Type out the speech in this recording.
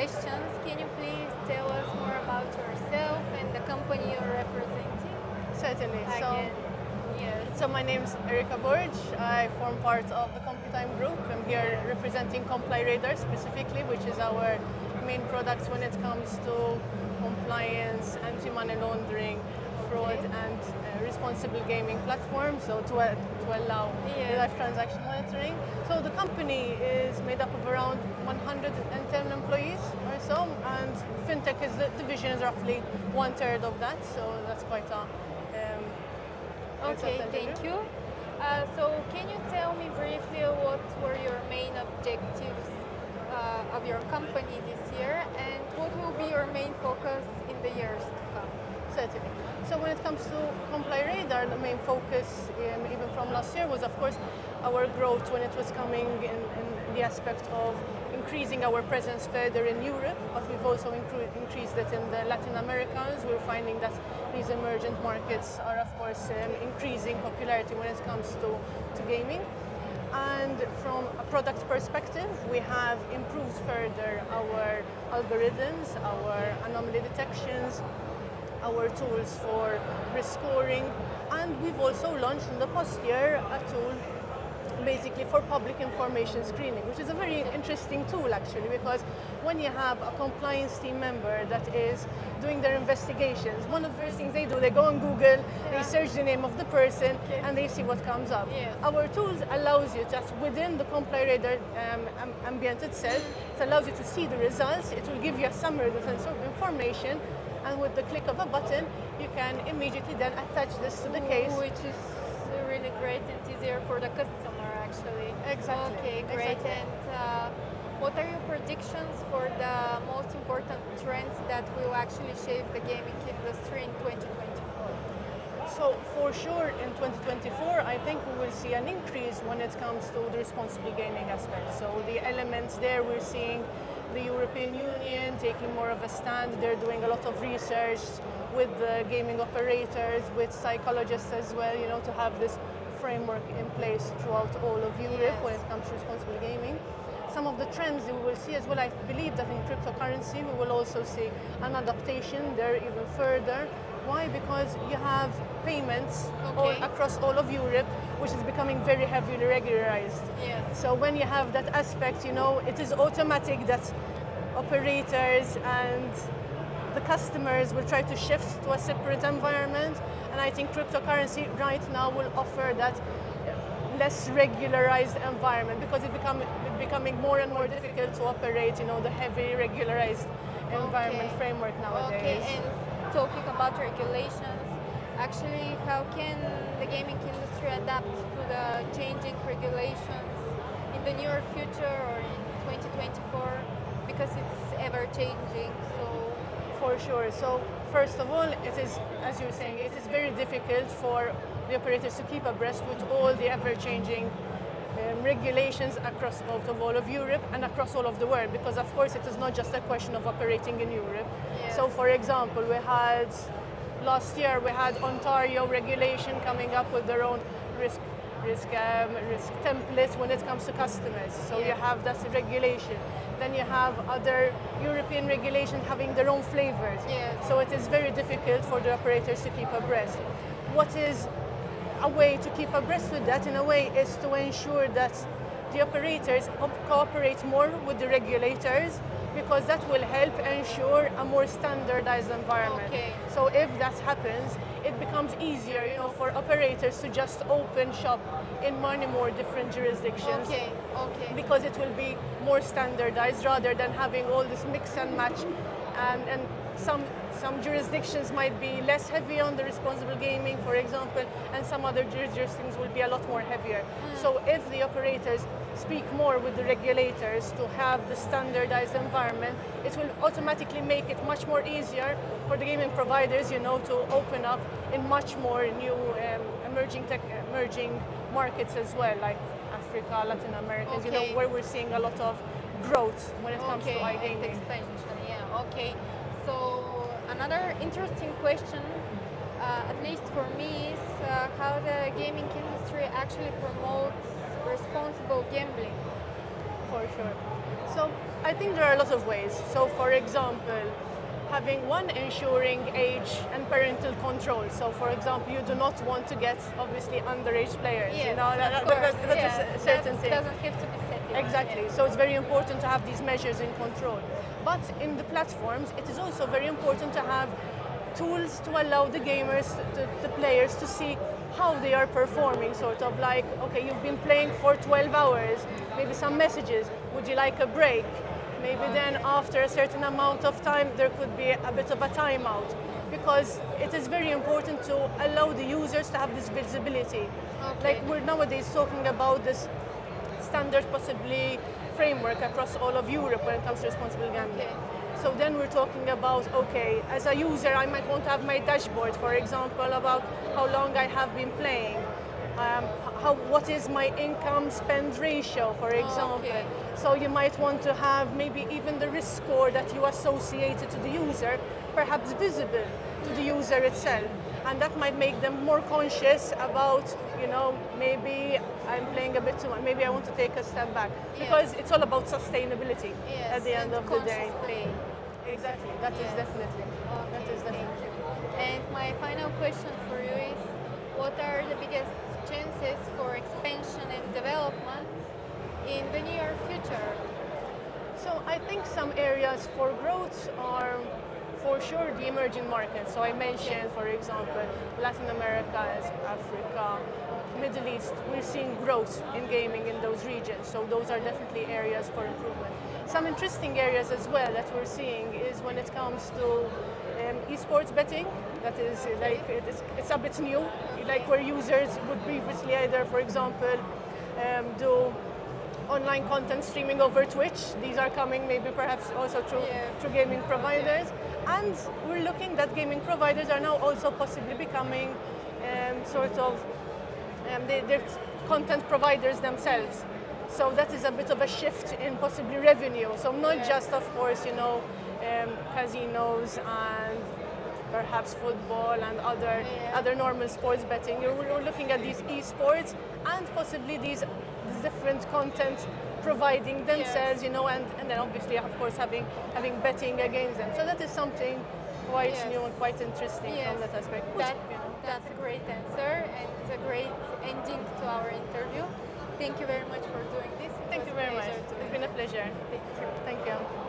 questions. Can you please tell us more about yourself and the company you're representing? Certainly. Again, yes. So my name is Erika Borg. I form part of the Computime Group. I'm here representing Comply Radar specifically, which is our main product when it comes to compliance, anti-money laundering, fraud, and responsible gaming platform. So to allow live transaction monitoring. So the company is made up of around 110 employees or so, and fintech is the division is roughly 1/3 of that. So that's quite a Okay, thank you. So can you tell me briefly what were your main objectives of your company this year, and what will be your main focus in the years to come? Certainly. So when it comes to Comply Radar, the main focus, even from last year, was of course our growth when it was coming in the aspect of increasing our presence further in Europe, but we've also increased it in the Latin Americas. We're finding that these emergent markets are of course increasing popularity when it comes to gaming. And from a product perspective, we have improved further our algorithms, our anomaly detections, our tools for risk scoring, and we've also launched in the past year a tool basically for public information screening, which is a very interesting tool actually, because when you have a compliance team member that is doing their investigations, one of the first things they do, they go on Google, they search the name of the person, and they see what comes up. Our tools allows you just within the Comply Radar ambient itself, it allows you to see the results, it will give you a summary of information, and with the click of a button, you can immediately then attach this to the case. Which is really great and easier for the customer, actually. Exactly. Okay, great. Exactly. And what are your predictions for the most important trends that will actually shape the gaming industry in 2024? So for sure in 2024, I think we will see an increase when it comes to the responsible gaming aspect. So the elements there, we're seeing the European Union taking more of a stand. They're doing a lot of research with the gaming operators, with psychologists as well, to have this framework in place throughout all of Europe when it comes to responsible gaming. Some of the trends that we will see as well, I believe that in cryptocurrency we will also see an adaptation there even further. Why? Because you have payments across all of Europe, which is becoming very heavily regularized. So when you have that aspect, it is automatic that operators and the customers will try to shift to a separate environment. And I think cryptocurrency right now will offer that less regularized environment, because it's becoming more and more difficult to operate, the heavy regularized environment framework nowadays. Okay, and talking about regulations, actually, how can the gaming industry adapt to the changing regulations in the near future or in 2024? Because it's ever changing. So for sure. So first of all, it is, as you're saying, it is very difficult for the operators to keep abreast with all the ever-changing regulations across all of Europe and across all of the world, because of course it is not just a question of operating in Europe. So for example, last year we had Ontario regulation coming up with their own risk templates when it comes to customers. So you have that regulation. Then you have other European regulations having their own flavors. So it is very difficult for the operators to keep abreast. What is a way to keep abreast with that, in a way, is to ensure that the operators cooperate more with the regulators, because that will help ensure a more standardized environment. So if that happens, it becomes easier, for operators to just open shop in many more different jurisdictions. Because it will be more standardized rather than having all this mix and match, and some jurisdictions might be less heavy on the responsible gaming, for example, and some other jurisdictions will be a lot more heavier. So if the operators speak more with the regulators to have the standardized environment, it will automatically make it much more easier for the gaming providers, to open up in much more new emerging markets as well, like Africa, Latin America, where we're seeing a lot of growth when it comes to iGaming. Expansion, So another interesting question, at least for me, is how the gaming industry actually promotes responsible gambling. For sure. So I think there are a lot of ways. So for example, having one ensuring age and parental control. So for example, you do not want to get obviously underage players. Yes, you know, that is a certain thing. Doesn't have to be set. Exactly. Yeah. So it's very important to have these measures in control. But in the platforms, it is also very important to have tools to allow the gamers, the players, to see how they are performing, sort of like, okay, you've been playing for 12 hours, maybe some messages, would you like a break? Maybe then after a certain amount of time, there could be a bit of a timeout, because it is very important to allow the users to have this visibility. Okay. Like we're nowadays talking about this standard possibly framework across all of Europe when it comes to responsible gambling. Okay. So then we're talking about, okay, as a user, I might want to have my dashboard, for example, about how long I have been playing, what is my income spend ratio, for example. Okay. So you might want to have maybe even the risk score that you associated to the user, perhaps visible to the user itself. And that might make them more conscious about, you know, maybe I'm playing a bit too much, maybe I want to take a step back. Yes. Because it's all about sustainability at the end of the day. Play. Exactly, that is definitely. Okay, That is definitely. thank you. And my final question for you is, what are the biggest chances for expansion and development in the near future? So I think some areas for growth are for sure the emerging markets. So I mentioned, for example, Latin America, Africa, Middle East. We're seeing growth in gaming in those regions. So those are definitely areas for improvement. Some interesting areas as well that we're seeing is when it comes to esports betting. That is like it's a bit new. Like where users would previously either, for example, do online content streaming over Twitch. These are coming maybe perhaps also through gaming providers. And we're looking that gaming providers are now also possibly becoming they're content providers themselves. So that is a bit of a shift in possibly revenue. So not just, of course, you know, casinos and perhaps football and other normal sports betting. We're looking at these esports and possibly these different content providing themselves, you know, and then obviously, of course, having betting against them. So that is something quite new and quite interesting from that aspect. That's a great answer, and it's a great ending to our interview. Thank you very much for doing this. Thank you very much. It's been a pleasure. Thank you. Thank you.